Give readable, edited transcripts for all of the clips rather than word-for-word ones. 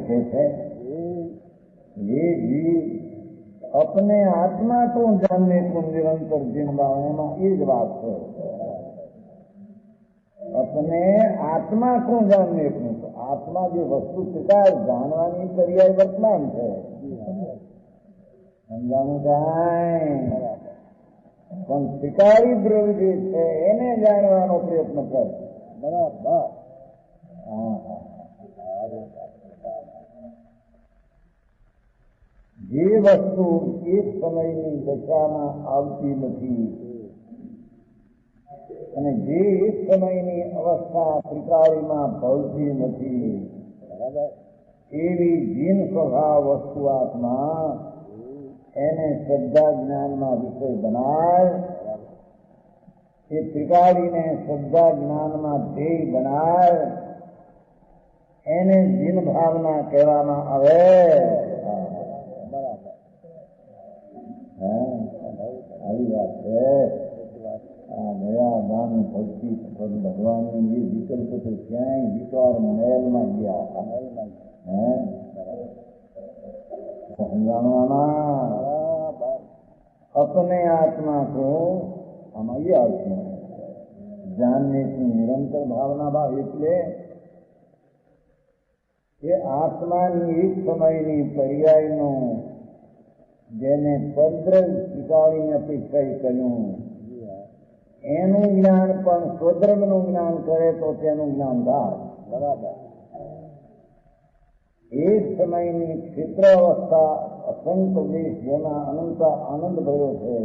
पूछे थे ये जीव अपने आत्मा को जानने को निरंतर जिनवा ये ज बात है। अपने आत्मा को जानने को तो आत्मा जो वस्तु प्रकार जानवानी पर्याय वर्तमान है समझाणु પણ શિકારી દ્રવ્ય જે છે એને જાણવાનો પ્રયત્ન કર બરાબર। જે વસ્તુ એક સમયની દશામાં આવતી નથી અને જે એક સમયની અવસ્થા ત્રિકાળીમાં ભળતી નથી એવી જીન સ્વભાવ વસ્તુ આત્મા એને શ્રદ્ધા જ્ઞાનમાં વિષય બનાય એ ત્રિકાળીને શ્રદ્ધા જ્ઞાનમાં ધ્યેય બનાય એને જીન ભાવના કહેવામાં આવે। આવી વાત છે। દયા દાન ભક્તિ ભગવાનની જે વિકલ્પ તો ક્યાંય વિચાર મહેલમાં ગયા समझाना अपने आत्मा को हम ये आते हैं जानने की निरंतर भावना भाव इसलिए कि आत्मानी एक समयनी पर्यायनो जेने पद्र स्वीकारीने अपेक्षा कह्युं एनु ज्ञान पण स्वधर्मनु ज्ञान करे तो तेनु ज्ञान थाय बराबर। एक समयनी क्षेत्र अवस्था असंख्य देश जेना अनंत आनंद भर्यो छे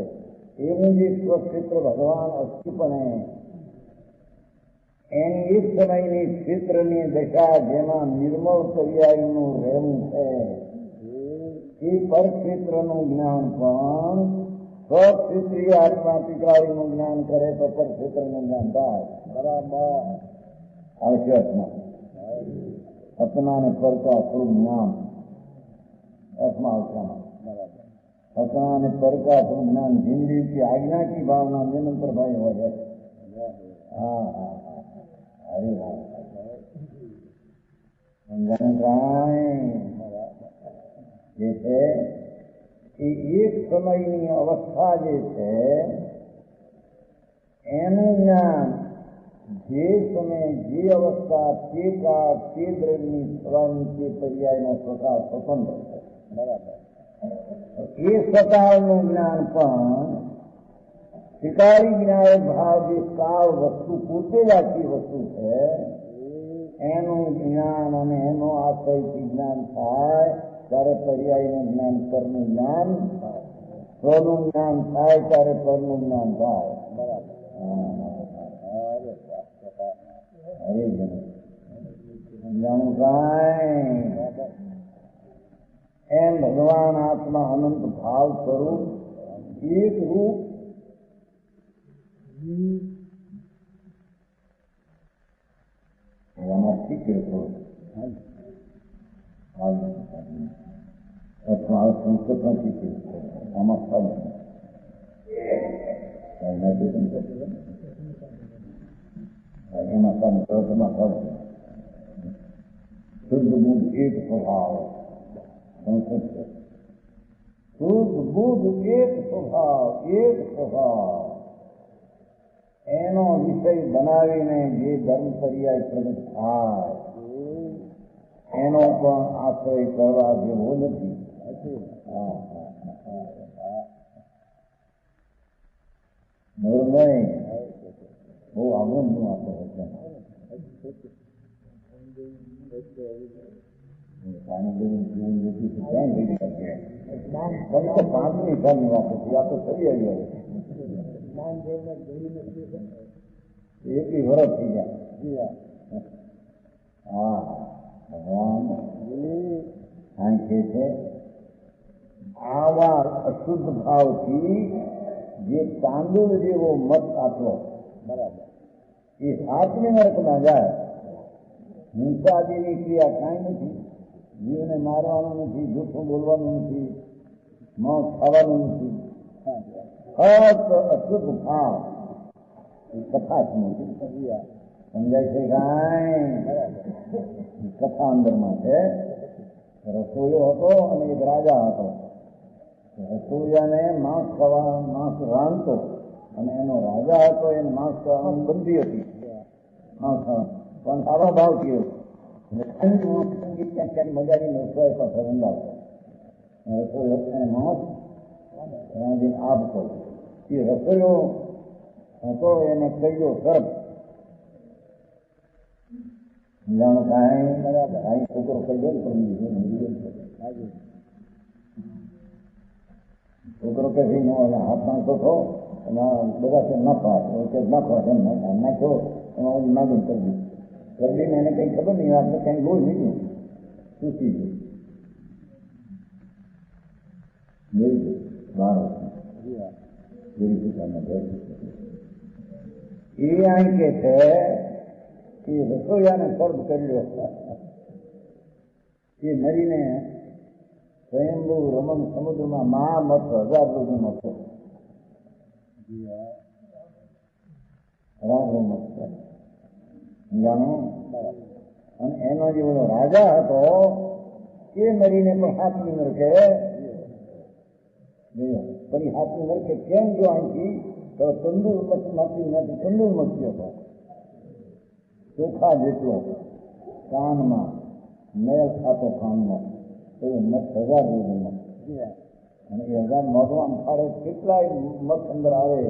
एवं जे स्वक्षेत्र भगवान अस्तिपणे एनी एक समयनी क्षेत्रनी दशा जेना निर्मल पर्यायनु રહેવું છે એ પરક્ષેત્રનું જ્ઞાન પણ સ્વક્ષેત્રીય આત્મા ત્રિકાળીનું જ્ઞાન કરે તો પરક્ષેત્રનું જ્ઞાન થાય બરાબર। આવશે આત્મા अपना ने पर का स्वरूप ज्ञान आत्मा अपना ने पर का स्वरूप ज्ञान हिंदी की आज्ञा की भावना निरंतर भाई हो जाए। हाँ हाँ अरे जैसे एक समयनी अवस्था जैसे एनु ज्ञान જે સમય જે અવસ્થા તે કાળ તે દ્રવ્યની થવાની તે પર્યાયનો સ્વકાળ સ્વતંત્ર છે બરાબર। એ સ્વકાળનું જ્ઞાન પણ શિકારી જ્ઞાન ભાવ જે કાળ વસ્તુ પોતે જ આખી વસ્તુ છે એનું જ્ઞાન અને એનો આશ્રયથી જ્ઞાન થાય ત્યારે પર્યાયનું જ્ઞાન પરનું જ્ઞાન સ્વનું જ્ઞાન થાય ત્યારે પરનું જ્ઞાન થાય બરાબર। अरे एम भगवान आत्मा अनंत भाव स्वरूप एक रूप संस्कृत शुद्ध बुद्ध एक स्वभाव संस्कृत शुद्ध बुद्ध एक स्वभाव एनो विषय बनावीने जे धर्म पर्याय प्रगट थाय एनो पण आश्रय करवा जेवो नथी। निर्णय બહુ આનંદનું આપણે વચન પાણીદેવનું જીવન જેથી ક્યાં જઈ શકીએ ફક્ત 5 મિનિટની વાત હતી આ તો ફરી આવી એકી વર્ષ થઈ ગયા। હા ભગવાન આંખે છે આવા અશુદ્ધ ભાવથી જે તાંદુળ જેવો મત આટલો બરાબર એ સાતમી નરકમાં જાય। હિંસાદીની ક્રિયા કાંઈ નથી, જીવને મારવાનું નથી, જૂઠું બોલવાનું નથી, ન ખાવાનું નથી, ફક્ત અશુદ્ધ ભાવ એ કથા સ્મૃતિ સમજાય છે કાંઈ કથા અંદરમાં છે રસોઈયો હતો અને એક રાજા હતો. રસોઈયાને માંસ રાંધતો અને એનો રાજા હતો એને માંસ ખાવાની બંધી હતી. માંસ પણ સારા ભાવ થયો મજાની રસોઈ પાસે રંધાવતો. રસોઈયો એને માંસ રાંધીને આપતો. એ રસોઈયો હતો એને કહ્યો સર્પ જાણો કાંઈ છોકરો કહ્યો છોકરો કે હાથમાં તો બધા છે નફા નાખ્યો એમાં નાગું કરી દીધું. કરીને એને કઈ ખબર નહીં આપણે કઈ બોલ નહીં સૂચી ગયું. એ અહીં કે છે એ રસોઈયાને સર્વ કર્યો એ મરીને સ્વયંભૂ રમણ સમુદ્રમાં મહામત 1000 રૂપિયાનો હતો. જાણો અને એનો જે ઓલો રાજા હતો એ મરીને પણ હાથની નરકે ફરી હાથની નરકે કેમ જો અહીંથી તો તંદુર માંથી તંદુર મચ્છી હતો ચોખા જેટલો કાનમાં મેલ ખાતો કાનમાં તો એ મત 1000 રૂપિયાનો અને એ 1000 મોઢમાં ફાળે કેટલાય મત અંદર આવે.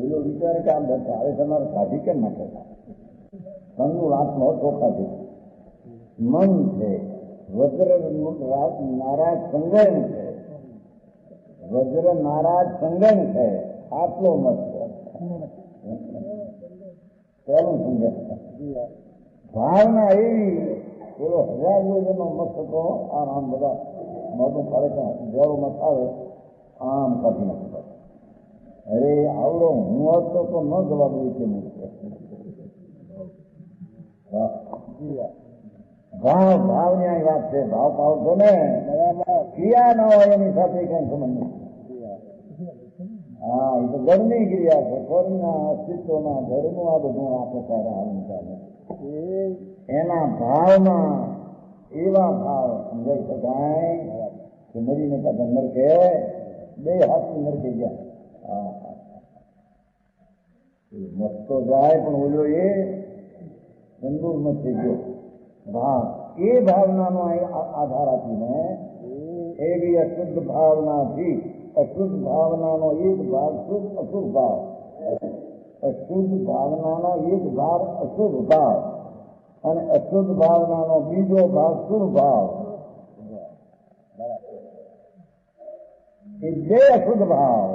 એલો વિચારે કે આમ બધા હવે તમારે કાઢી કેમ નાખે તંદુર આત્મો ચોખા છે મન છે વજ્ર નારાજ સંગણ છે વજ્ર નારાજ સંગણ છે આટલો મત છે પહેલું સમજે ભાવના એવી પેલો 1000 રૂપિયાનો મત હતો. આમ બધા મોઢું ફાળે જેવો મત આવે આમ કાઢી નાખતો. અરે આવડો હું હતો તો ન જવાબ રીતે ભાવ ની વાત છે. ભાવ ભાવ છે ને ક્રિયા ન હોય એની સાથે કઈ સંબંધ નહીં. હા એ તો ઘરની ક્રિયા છે. ઘરના અસ્તિત્વમાં ઘરનું આ બધું આપે સારા હાલ ચાલે એના ભાવમાં એવા ભાવ સમજાઈ શકાય કે મરીને કાઢે નરકે 2 હાથથી નરકે ગયા. મત તો જાય પણ ઓલો એ તંદુર મત થઈ ગયો ભાવ. એ ભાવનાનો આધાર આપીને એવી અશુદ્ધ ભાવનાથી અશુદ્ધ ભાવનાનો એક ભાગ શુદ્ધ અશુદ્ધ ભાવ અશુદ્ધ ભાવનાનો એક ભાગ અશુદ્ધ ભાવ અને અશુદ્ધ ભાવનાનો બીજો ભાગ શુદ્ધ ભાવ. એ 2 અશુદ્ધ ભાવ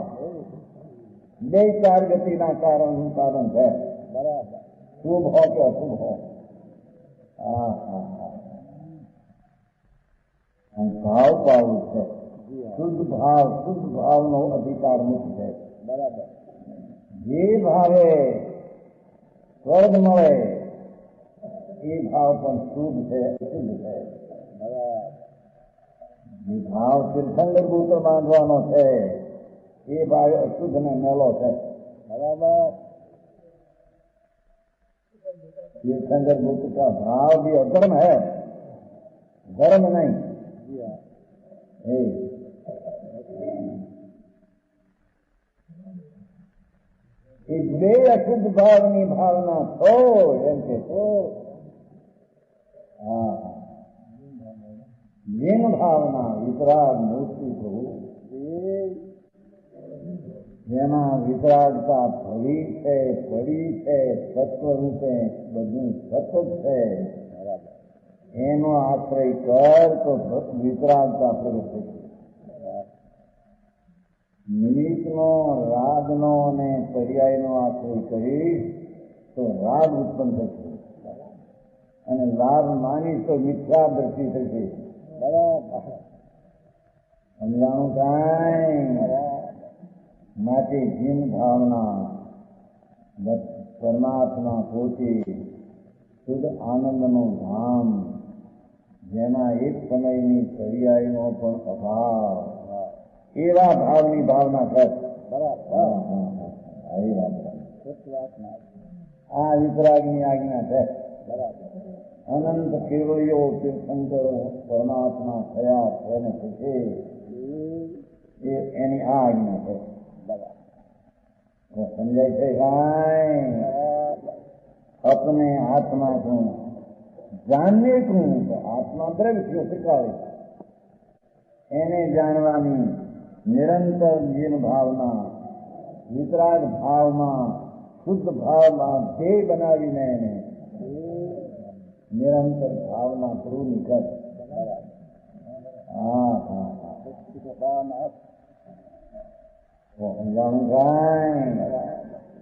2 ચાર ગતિના કારણ છે. શુભ હો કે અશુભ હો. ભાવ પાવું છે. શુદ્ધ ભાવનો અધિકાર મુક્ત છે. બરાબર. જે ભાવે સ્વર્ગ મળે એ ભાવ પણ શુદ્ધ છે અશુદ્ધ છે. જે ભાવ તીર્થંકર પુત્ર બાંધવાનો છે એ ભાવ અશુદ્ધ ને મેલો છે. બરાબર. तीर्थंकर बुद्ध का भाव भी अधर्म है, धर्म नहीं. એ 2 અશુદ્ધ ભાવની ભાવના તો એમ કે જીન ભાવના વિતરાગ મૂર્તિ પ્રભુ જેમાં વિતરાગતા ભળી છે પડી છે તત્વ રૂપે બધું સતત છે એનો આશ્રય કર તો વિતરાગતા પ્રગટ થઈ. નિમિત્તનો રાગનો અને પર્યાયનો આશ્રય કરી તો રાગ ઉત્પન્ન થશે અને લાભ માની તો મિથ્યા દ્રષ્ટિ થશે. બરાબર સમજાણું કાંઈ? માટે જીન ભાવના પરમાત્મા પોતે શુદ્ધ આનંદનું ધામ જેમાં એક સમયની પર્યાયનો પણ અભાવ એવા ભાવની ભાવના કર. બરાબર આવી વાત આ વિતરાગની આજ્ઞા છે. બરાબર. અનંત કેવળીઓ તીર્થંકરો પરમાત્મા થયા એને પછી એ એની આ આજ્ઞા છે. સમજાય છે કાંઈ? अपने आत्मा को जानने को तो आत्मा द्रव्य सिखावे એને જાણવાની નિરંતર જીન ભાવના વિતરાગ ભાવમાં શુદ્ધ ભાવમાં ધ્યેય બનાવીને એને નિરંતર ભાવના પૂરું નિકટ. હા હા સમજાણું કાંઈ?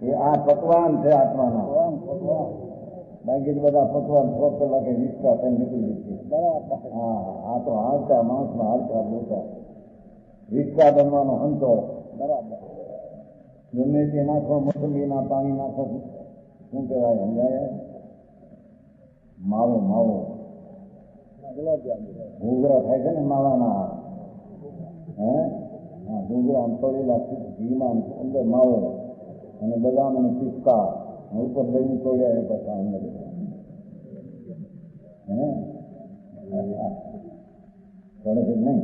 એ આ પકવાન છે આત્માના. બાકી બધા પકવાન 6 કલાકે વિસ્તા થઈને નીકળી જશે. હા આ તો હાલતા માણસમાં હાલતા બોલતા વિસ્તા બનવાનો હંતો. ગમે તે નાખો, મોસંબીના પાણી નાખો, શું કહેવાય સમજાય? માવો માવો ઘૂઘરા થાય છે ને માવાના. હે હા ઘૂઘરા તળેલા ઘીમાં અંદર માવો અને બદામ અને પિસ્તા ઉપર દહીં તોડ્યા એ પાછા અંદર. પડે છે નહીં?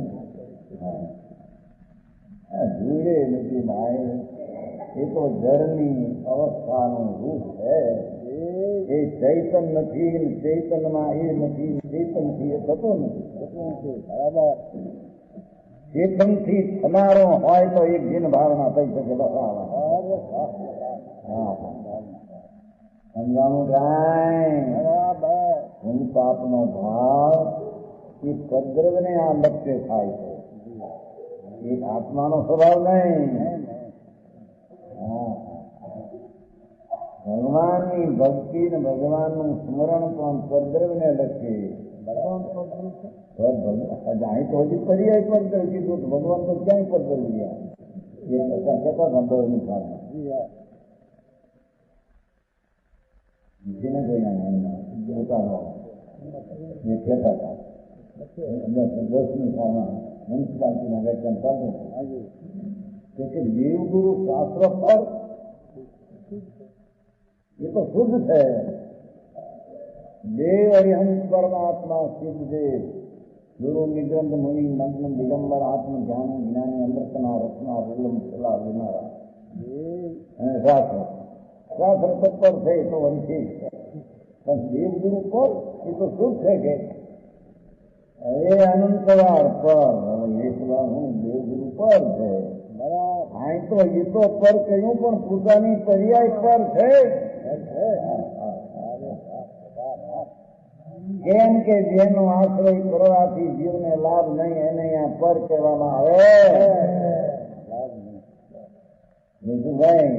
હા જોડે નથી ભાઈ. એ તો જળની અવસ્થાનું રૂપ છે. એ ચૈતન નથી, ચૈતનમાં એ નથી, ચૈતનથી એ થતો નથી. બરાબર. ચેતનથી થનારો હોય તો એક જીન ભાવના થઈ શકે. સમજાણું કાંઈ? હું પાપનો ભાવ એ પદ્રવને આ લક્ષ્ય થાય છે. એક આત્માનો સ્વભાવ નહીં. ભગવાનની ભક્તિ ને ભગવાનનું સ્મરણ પણ પદ્રવને લક્ષ્ય. અહીં તો હજી પર્યાય પદ્ધર કીધું. ભગવાન તો ક્યાંય પદ્ધર ગયા એ કહેતા સંભવની ભાવના જેને કોઈના પોતાનો એ કહેતા હતા. 10મી સાલમાં મ્યુનિસિપાલિટીના વ્યાખ્યાન ચાલતું કે દેવગુરુ શાસ્ત્ર પર એ તો શુદ્ધ છે. દેવ હરિહંસ પરમાત્મા સિદ્ધ દેવ ગુરુ નિગ્રંથ મુનિ મગ્ન દિગંબર આત્મ ધ્યાન જ્ઞાની અમૃતના રત્ના રેલમ છેલ્લા લેનારા અને શાસ્ત્ર શાસ્ત્ર તત્પર છે એ તો વંશી છે. પણ દેવગુરુ પર એ તો શુદ્ધ છે કે એ અનંતવાર પર એકવાર હું દેવગુરુ પર છે. અહીં તો એ તો પર કહ્યું પણ પૂજાની પર્યાય પર છે. કેમ કે જેનો આશ્રય કરવાથી જીવને લાભ નહીં એને અહીંયા પર કહેવામાં આવે. ભાઈ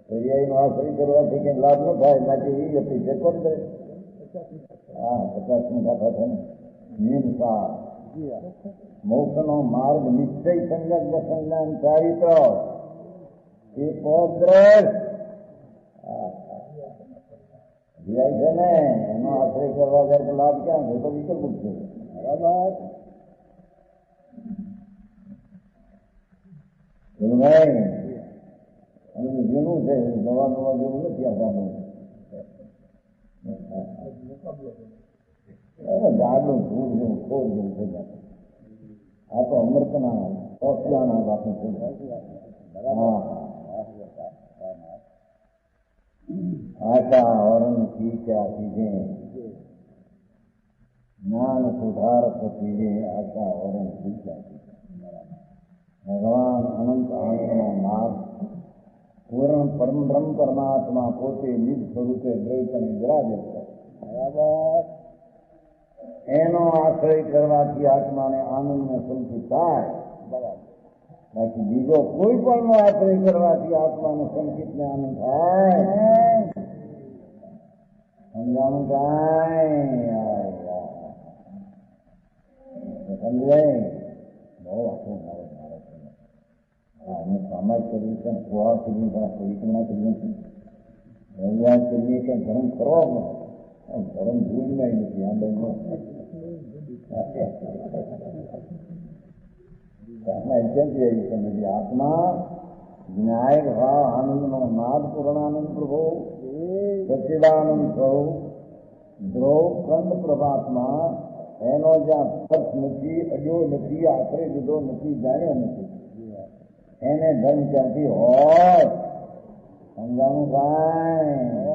પર્યાય નો આશ્રય કરવાથી કઈ લાભ ન થાય. બાકી એ અપેક્ષા કરે. હા 50 ખાતા છે ને નિયમતા મોક્ષનો માર્ગ નિશ્ચય સંગત સંજ્ઞાન ચારિત્ર એ પદ્રસ જીવાય છે ને એનો આશ્રય કરવા જાય તો લાભ ક્યાં છે? તો વિકલ્પ છે. બરાબર. અને જૂનું છે નવા નવા જેવું નથી. આ જાડું ધૂળ જેવું ખોર જેવું થઈ જાય. આ તો અમૃતના ચોકલાના બાકી થઈ જાય. આશા વરણ ખીચા પીજે જ્ઞાન સુધારક પીજે આશા વરણ ખીચા. ભગવાન અનંત આનંદનો નાથ પૂર્ણ પરમ બ્રહ્મ પરમાત્મા પોતે નિજ સ્વરૂપે દ્વૈતને વિરાજે છે. બરાબર. એનો આશ્રય કરવાથી આત્માને આનંદ ને સંતોષ થાય. બરાબર. બાકી બીજો કોઈ પણ નો આશ્રય કરવાથી આત્માને સંકિત ને આનંદ થાય. સમજાણું કાંઈ? સમજાય બહુ આખું મારે અમે સામાજ કરીએ છીએ, ફુવા કરીએ, પરિક્રમા કરીએ છીએ, ભગવાન કરીએ કે ધર્મ કરવા પણ ધર્મ ભૂલમાં નથી. આ બંને આત્મા ન્યાય ભાવ આનંદનો નાદ પૂર્ણાનંદ પ્રભુ સચ્ચિદાનંદ સ્વરૂપ ધ્રુવ ખંડ પ્રભાતમાં એનો જ્યાં સ્પર્શ નથી, અડ્યો નથી, આશરે લીધો નથી, જાણ્યો નથી, એને ધન ક્યાંથી હોય? સમજાણું કાંઈ